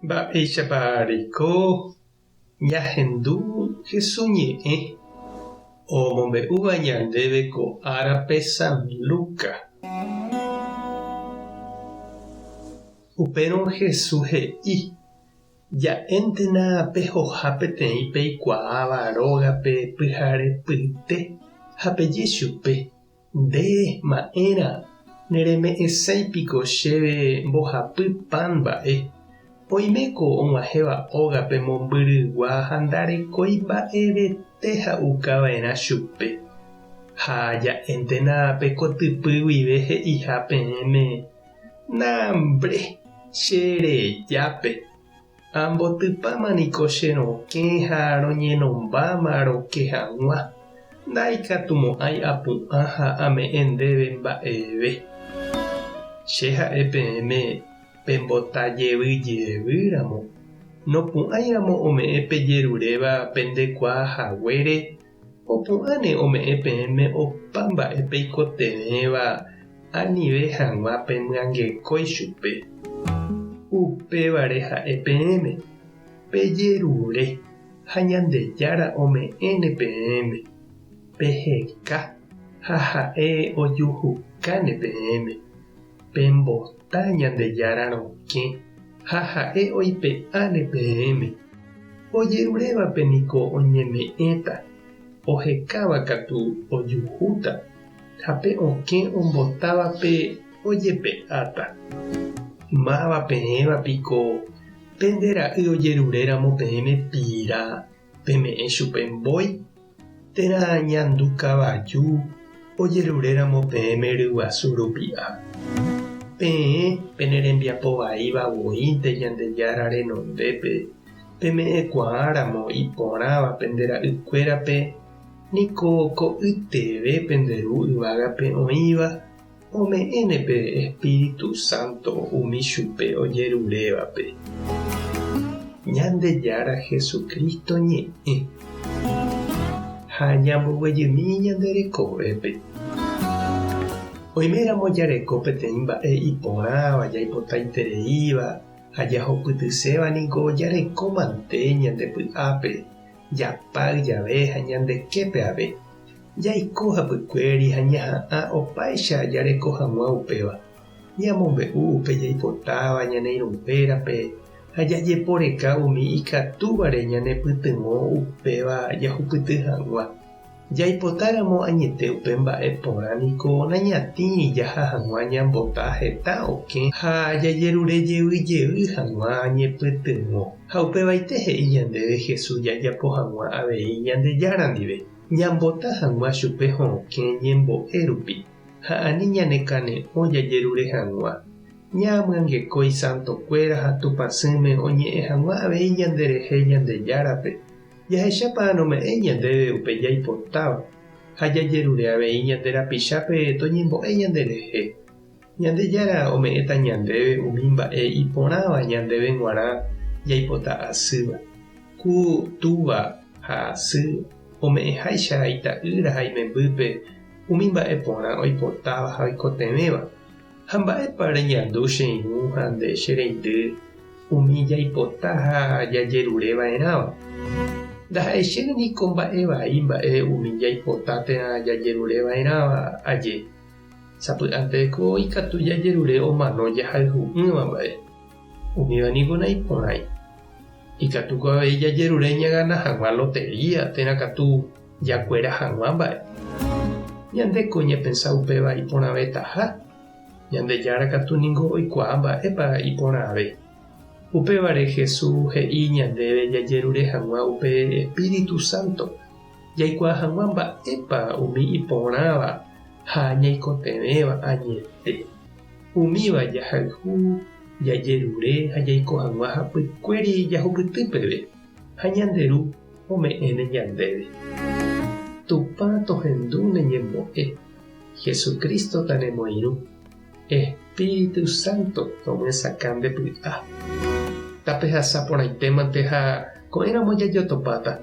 Mba'éichapa ñahendu Jesús ñe'ẽ omombe'úva ñandéve ko árape San Luka. Upérõ Jesús he'i: ja'éntena pehoha peteĩ peikuaáva rógape pyhare pyte ha peje chupe: nde ma'érã, nereme'ẽsãipiko chéve mbohapy pan mba'e. Oiméko og̃uahẽva ógape mombyrygua ha ndarekói mba'evete ha'ukava'erã chupe. Ha ja'éntena pekotypy guive he'iha peẽme: nambre, cherejápe. Ambotypámaniko che rokẽ ha roñenombáma roke hag̃ua. Ndaikatumo'ãi apu'ã ha ame'ẽ ndéve mba'eve. Che ha'e peẽme pembotajevýjevýramo. Nopu'ãiramo ome'ẽ pejeruréva pendekuaahaguére. Opu'ãne ome'ẽ peẽme opa mba'e peikotevéva anive hag̃ua pemyangekói chupe. Upévare ha'e peẽme pejerure ha Ñandejára ome'ẽne peẽme peheka ha ha'e ojuhukáne peẽme pembota Ñandejára rokẽ ha ha'e oipe'áne peẽme. Ojerurévape niko oñeme'ẽta, ohekáva katu ojuhúta ha pe okẽ ombotávape ojepe'áta. Máva peẽvapiko pendera'y ojeruréramo peẽme pira peme'ẽ chupe mbói. Térã ñandu kavaju ojeruréramo peẽme ryguasu rupi'a. Peẽ penerembiapo vaíva voínte Ñandejára renondépe peme'ẽkuaáramo iporãva pendera'ykuérape niko ko yteve penderu yvágape oĩva ome'ẽnepe Espíritu Santo umi chupe ojerurévape. Ñandejára Jesucristo ñe'ẽ ha ñamboguejymi ñanderekovépe. Oiméramo jareko peteĩ mba'e iporãva jaipotaitereíva ha jahopytyséva niko jarekomante ñandepy'ápe japáy jave ha ñandeképe ave. Jaiko hapykuéri ha ñaha'ã opaicha jareko hag̃ua upéva. Ñamombe'u upe jaipotáva ñaneirũvérape ha jajeporeka umi ikatúvare ñanepytyvõ upéva jahupyty hag̃ua. Jaipotáramo añete upe mba'e porã niko nañatĩi jaha hag̃ua ñambota heta okẽ ha jajerurejeyvy hag̃ua ñepytyvõ. Ha upevaite he'i ñandéve Jesús jajapo hag̃ua avei Ñandejára ndive. Ñambota hag̃ua chupe hokẽ ñembo'e rupi ha ani ñanekane'õ jajerure hag̃ua. Ñamyangekói santokuéra ha tupãsýme oñe'ẽ hag̃ua avei ñanderehe Ñandejárape. Jahechápa nome'ẽ ñandéve upe jaipotáva ha jajerure avei ñande rapichápe toñembo'e ñanderehe. Ñandejára ome'ẽta ñandéve umi mba'e iporãva ñandéve g̃uarã jaipota asýva. Ku túva ha asy ome'ẽháicha ita'ýra ha imembýpe umi mba'e porã oipotáva ha oikotevéva. Ha mba'épa reñandu che irũ ha nde che reindy umi jaipota ha jajerureva'erãva. Ndaha'echéne niko mba'e vai mba'e umi jaipota térã jajerureva'erãva aje. Sapy'anteko ikatu jajerure omano jahayhu'ỹva mba'e. Umíva niko naiporãi. Ikatuko avei jajerure ñagana hag̃ua lotería térã katu jakuéra hag̃ua mba'e. Ñandeko ñepensã upéva iporãve taha. Ñandejára katu ningo oikuaa mba'épa iporãve. Upévare Jesús he'i ñandéve jajerure hag̃ua upe Espíritu Santo. Jaikuaa hag̃ua mba'épa umi iporãva ha ñaikotevéva añete. Umíva jahayhu, jajerure ha jaiko hag̃ua hapykuéri jahupytýpeve ha ñanderu ome'ẽne ñandéve. Tupã tohendúne ñembo'e. Jesucristo tanemoirũ. Espíritu Santo tomyasaka ndepy'a. Tape hasa porãitémante ha ko'ẽramo jajotopáta.